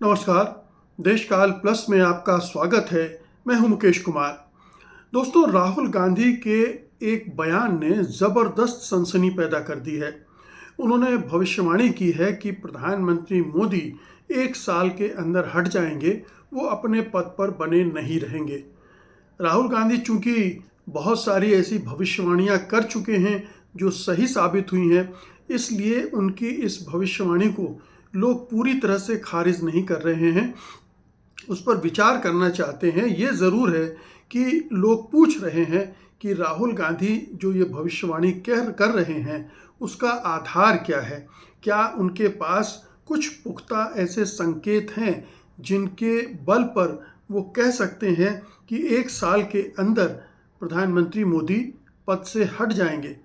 नमस्कार। देशकाल प्लस में आपका स्वागत है। मैं हूं मुकेश कुमार। दोस्तों, राहुल गांधी के एक बयान ने ज़बरदस्त सनसनी पैदा कर दी है। उन्होंने भविष्यवाणी की है कि प्रधानमंत्री मोदी 1 साल के अंदर हट जाएंगे, वो अपने पद पर बने नहीं रहेंगे। राहुल गांधी चूंकि बहुत सारी ऐसी भविष्यवाणियां कर चुके हैं जो सही साबित हुई हैं, इसलिए उनकी इस भविष्यवाणी को लोग पूरी तरह से खारिज नहीं कर रहे हैं, उस पर विचार करना चाहते हैं। ये ज़रूर है कि लोग पूछ रहे हैं कि राहुल गांधी जो ये भविष्यवाणी कर रहे हैं उसका आधार क्या है। क्या उनके पास कुछ पुख्ता ऐसे संकेत हैं जिनके बल पर वो कह सकते हैं कि 1 साल के अंदर प्रधानमंत्री मोदी पद से हट जाएंगे।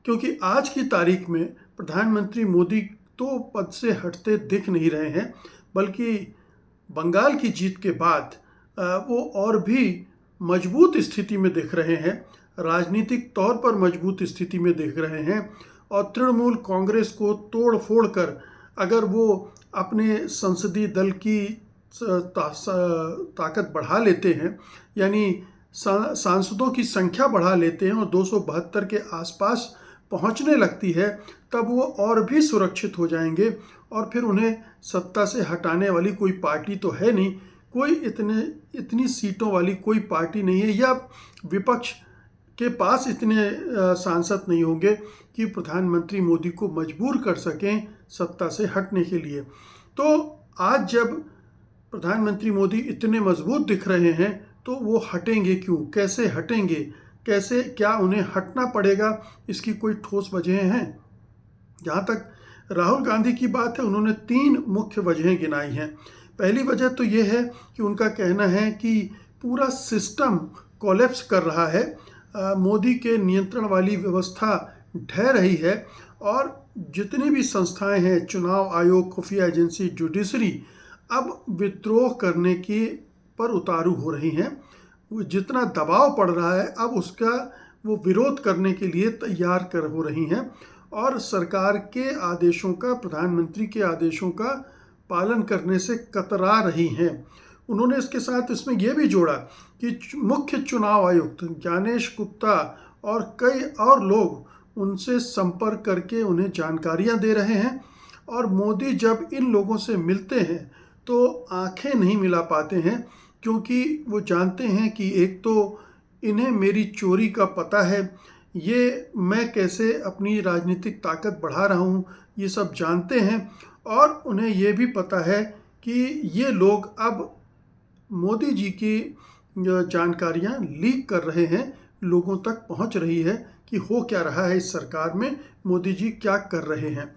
क्योंकि आज की तारीख में प्रधानमंत्री मोदी तो पद से हटते दिख नहीं रहे हैं, बल्कि बंगाल की जीत के बाद वो और भी मजबूत स्थिति में दिख रहे हैं, राजनीतिक तौर पर मजबूत स्थिति में दिख रहे हैं। और तृणमूल कांग्रेस को तोड़ फोड़ कर अगर वो अपने संसदीय दल की ताकत बढ़ा लेते हैं, यानी सांसदों की संख्या बढ़ा लेते हैं और 272 के आसपास पहुंचने लगती है, तब वो और भी सुरक्षित हो जाएंगे। और फिर उन्हें सत्ता से हटाने वाली कोई पार्टी तो है नहीं, कोई इतनी सीटों वाली कोई पार्टी नहीं है, या विपक्ष के पास इतने सांसद नहीं होंगे कि प्रधानमंत्री मोदी को मजबूर कर सकें सत्ता से हटने के लिए। तो आज जब प्रधानमंत्री मोदी इतने मजबूत दिख रहे हैं तो वो हटेंगे क्यों, कैसे हटेंगे, कैसे, क्या उन्हें हटना पड़ेगा, इसकी कोई ठोस वजह हैं? जहाँ तक राहुल गांधी की बात है, उन्होंने 3 मुख्य वजहें गिनाई हैं। पहली वजह तो ये है कि उनका कहना है कि पूरा सिस्टम कोलैप्स कर रहा है, मोदी के नियंत्रण वाली व्यवस्था ढह रही है और जितनी भी संस्थाएं हैं, चुनाव आयोग, खुफिया एजेंसी, जुडिशरी, अब विद्रोह करने की पर उतारू हो रही हैं। जितना दबाव पड़ रहा है अब उसका वो विरोध करने के लिए तैयार हो रही हैं और सरकार के आदेशों का, प्रधानमंत्री के आदेशों का पालन करने से कतरा रही हैं। उन्होंने इसके साथ इसमें यह भी जोड़ा कि मुख्य चुनाव आयुक्त ज्ञानेश गुप्ता और कई और लोग उनसे संपर्क करके उन्हें जानकारियां दे रहे हैं, और मोदी जब इन लोगों से मिलते हैं तो आंखें नहीं मिला पाते हैं, क्योंकि वो जानते हैं कि एक तो इन्हें मेरी चोरी का पता है, ये मैं कैसे अपनी राजनीतिक ताकत बढ़ा रहा हूँ ये सब जानते हैं, और उन्हें ये भी पता है कि ये लोग अब मोदी जी की जानकारियाँ लीक कर रहे हैं, लोगों तक पहुँच रही है कि हो क्या रहा है इस सरकार में, मोदी जी क्या कर रहे हैं।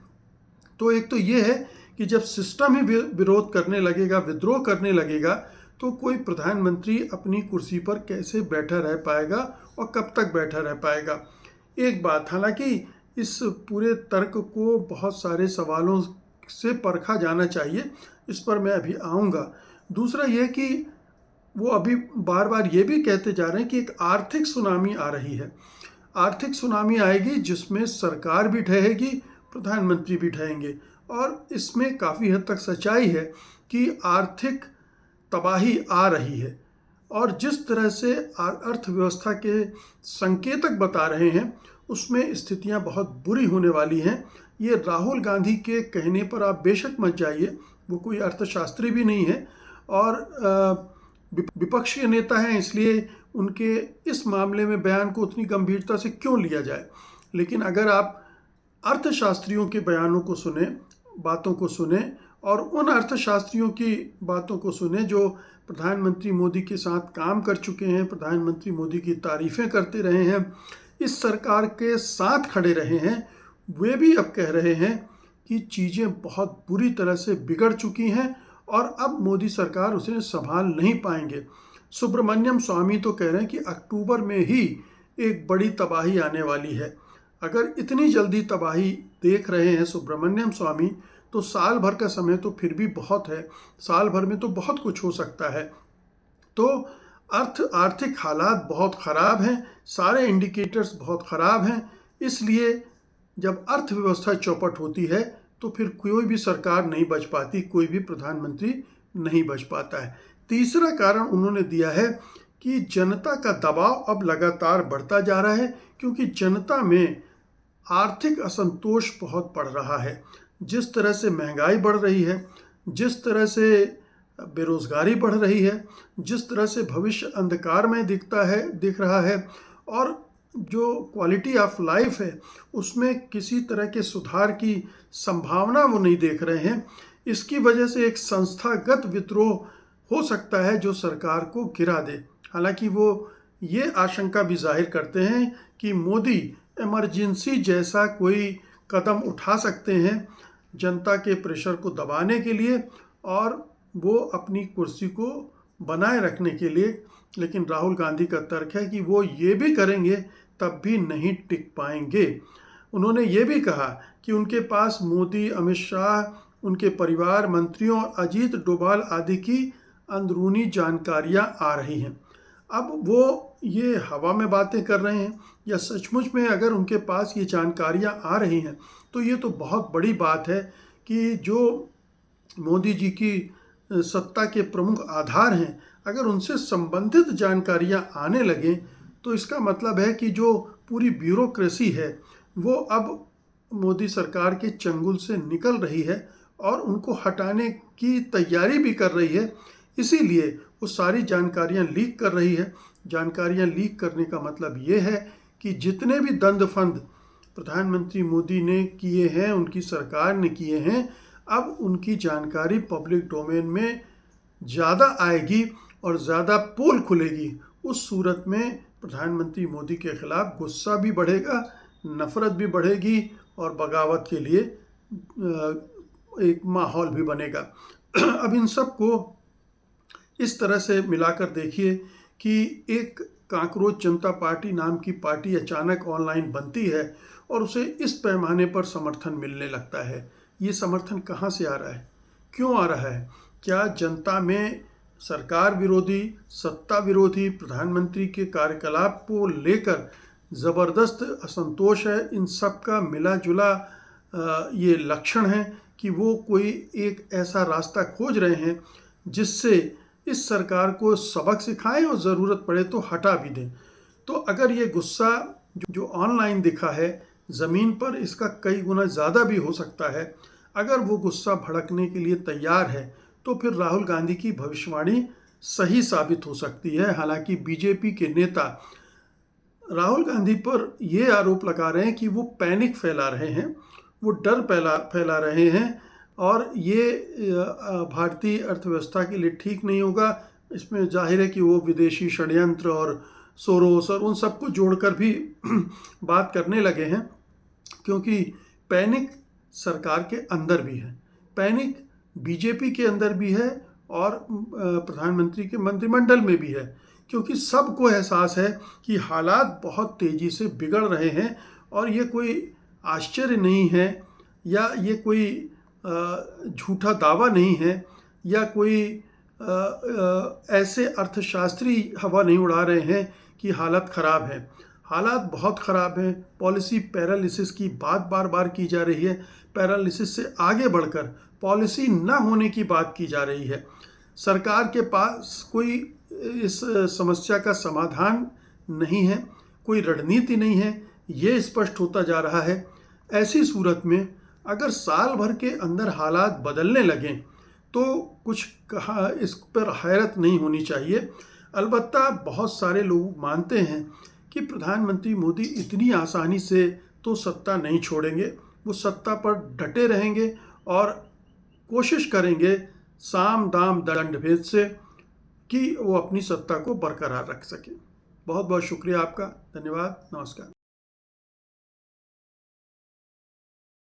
तो एक तो ये है कि जब सिस्टम ही विरोध करने लगेगा, विद्रोह करने लगेगा, तो कोई प्रधानमंत्री अपनी कुर्सी पर कैसे बैठा रह पाएगा और कब तक बैठा रह पाएगा। एक बात, हालांकि इस पूरे तर्क को बहुत सारे सवालों से परखा जाना चाहिए, इस पर मैं अभी आऊँगा। दूसरा यह कि वो अभी बार बार ये भी कहते जा रहे हैं कि एक आर्थिक सुनामी आ रही है। आर्थिक सुनामी आएगी जिसमें सरकार भी ढहेगी, प्रधानमंत्री भी ढहेंगे, और इसमें काफ़ी हद तक सच्चाई है कि आर्थिक तबाही आ रही है। और जिस तरह से अर्थव्यवस्था के संकेतक बता रहे हैं उसमें स्थितियां बहुत बुरी होने वाली हैं। ये राहुल गांधी के कहने पर आप बेशक मत जाइए, वो कोई अर्थशास्त्री भी नहीं है और विपक्षी नेता हैं, इसलिए उनके इस मामले में बयान को उतनी गंभीरता से क्यों लिया जाए। लेकिन अगर आप अर्थशास्त्रियों के बयानों को सुने, बातों को सुने, और उन अर्थशास्त्रियों की बातों को सुने जो प्रधानमंत्री मोदी के साथ काम कर चुके हैं, प्रधानमंत्री मोदी की तारीफ़ें करते रहे हैं, इस सरकार के साथ खड़े रहे हैं, वे भी अब कह रहे हैं कि चीज़ें बहुत बुरी तरह से बिगड़ चुकी हैं और अब मोदी सरकार उसे संभाल नहीं पाएंगे। सुब्रमण्यम स्वामी तो कह रहे हैं कि अक्टूबर में ही एक बड़ी तबाही आने वाली है। अगर इतनी जल्दी तबाही देख रहे हैं सुब्रमण्यम स्वामी, तो साल भर का समय तो फिर भी बहुत है, साल भर में तो बहुत कुछ हो सकता है। तो आर्थिक हालात बहुत ख़राब हैं, सारे इंडिकेटर्स बहुत ख़राब हैं, इसलिए जब अर्थव्यवस्था चौपट होती है तो फिर कोई भी सरकार नहीं बच पाती, कोई भी प्रधानमंत्री नहीं बच पाता है। तीसरा कारण उन्होंने दिया है कि जनता का दबाव अब लगातार बढ़ता जा रहा है, क्योंकि जनता में आर्थिक असंतोष बहुत बढ़ रहा है। जिस तरह से महंगाई बढ़ रही है, जिस तरह से बेरोजगारी बढ़ रही है, जिस तरह से भविष्य अंधकार में दिख रहा है, और जो क्वालिटी ऑफ लाइफ है उसमें किसी तरह के सुधार की संभावना वो नहीं देख रहे हैं। इसकी वजह से एक संस्थागत विद्रोह हो सकता है जो सरकार को गिरा दे। हालांकि वो ये आशंका भी जाहिर करते हैं कि मोदी इमरजेंसी जैसा कोई कदम उठा सकते हैं जनता के प्रेशर को दबाने के लिए और वो अपनी कुर्सी को बनाए रखने के लिए। लेकिन राहुल गांधी का तर्क है कि वो ये भी करेंगे तब भी नहीं टिक पाएंगे। उन्होंने ये भी कहा कि उनके पास मोदी, अमित शाह, उनके परिवार, मंत्रियों और अजीत डोभाल आदि की अंदरूनी जानकारियां आ रही हैं। अब वो ये हवा में बातें कर रहे हैं या सचमुच में अगर उनके पास ये जानकारियां आ रही हैं तो ये तो बहुत बड़ी बात है कि जो मोदी जी की सत्ता के प्रमुख आधार हैं, अगर उनसे संबंधित जानकारियां आने लगें तो इसका मतलब है कि जो पूरी ब्यूरोक्रेसी है वो अब मोदी सरकार के चंगुल से निकल रही है और उनको हटाने की तैयारी भी कर रही है। इसीलिए वो सारी जानकारियां लीक कर रही है। जानकारियां लीक करने का मतलब ये है कि जितने भी दंड फंद प्रधानमंत्री मोदी ने किए हैं, उनकी सरकार ने किए हैं, अब उनकी जानकारी पब्लिक डोमेन में ज़्यादा आएगी और ज़्यादा पोल खुलेगी। उस सूरत में प्रधानमंत्री मोदी के खिलाफ गुस्सा भी बढ़ेगा, नफरत भी बढ़ेगी और बगावत के लिए एक माहौल भी बनेगा। अब इन सब को इस तरह से मिलाकर देखिए कि एक कांकरोच जनता पार्टी नाम की पार्टी अचानक ऑनलाइन बनती है और उसे इस पैमाने पर समर्थन मिलने लगता है। ये समर्थन कहाँ से आ रहा है, क्यों आ रहा है? क्या जनता में सरकार विरोधी, सत्ता विरोधी, प्रधानमंत्री के कार्यकलाप को लेकर ज़बरदस्त असंतोष है? इन सब का मिला जुला ये लक्षण है कि वो कोई एक ऐसा रास्ता खोज रहे हैं जिससे इस सरकार को सबक सिखाएं और ज़रूरत पड़े तो हटा भी दें। तो अगर ये गुस्सा जो ऑनलाइन दिखा है, ज़मीन पर इसका कई गुना ज़्यादा भी हो सकता है। अगर वो गुस्सा भड़कने के लिए तैयार है तो फिर राहुल गांधी की भविष्यवाणी सही साबित हो सकती है। हालांकि बीजेपी के नेता राहुल गांधी पर ये आरोप लगा रहे हैं कि वो पैनिक फैला रहे हैं, वो डर फैला रहे हैं और ये भारतीय अर्थव्यवस्था के लिए ठीक नहीं होगा। इसमें जाहिर है कि वो विदेशी षड्यंत्र और सोरोस और उन सबको जोड़कर भी बात करने लगे हैं, क्योंकि पैनिक सरकार के अंदर भी है, पैनिक बीजेपी के अंदर भी है और प्रधानमंत्री के मंत्रिमंडल में भी है, क्योंकि सबको एहसास है कि हालात बहुत तेज़ी से बिगड़ रहे हैं और ये कोई आश्चर्य नहीं है या ये कोई झूठा दावा नहीं है या कोई ऐसे अर्थशास्त्री हवा नहीं उड़ा रहे हैं कि हालत ख़राब है। हालात बहुत ख़राब हैं। पॉलिसी पैरालिसिस की बात बार बार की जा रही है, पैरालिसिस से आगे बढ़कर पॉलिसी न होने की बात की जा रही है। सरकार के पास कोई इस समस्या का समाधान नहीं है, कोई रणनीति नहीं है, ये स्पष्ट होता जा रहा है। ऐसी सूरत में अगर साल भर के अंदर हालात बदलने लगें तो कुछ कहा इस पर हैरत नहीं होनी चाहिए। अलबत्ता बहुत सारे लोग मानते हैं कि प्रधानमंत्री मोदी इतनी आसानी से तो सत्ता नहीं छोड़ेंगे, वो सत्ता पर डटे रहेंगे और कोशिश करेंगे साम दाम दंड भेद से कि वो अपनी सत्ता को बरकरार रख सके। बहुत बहुत शुक्रिया आपका, धन्यवाद, नमस्कार।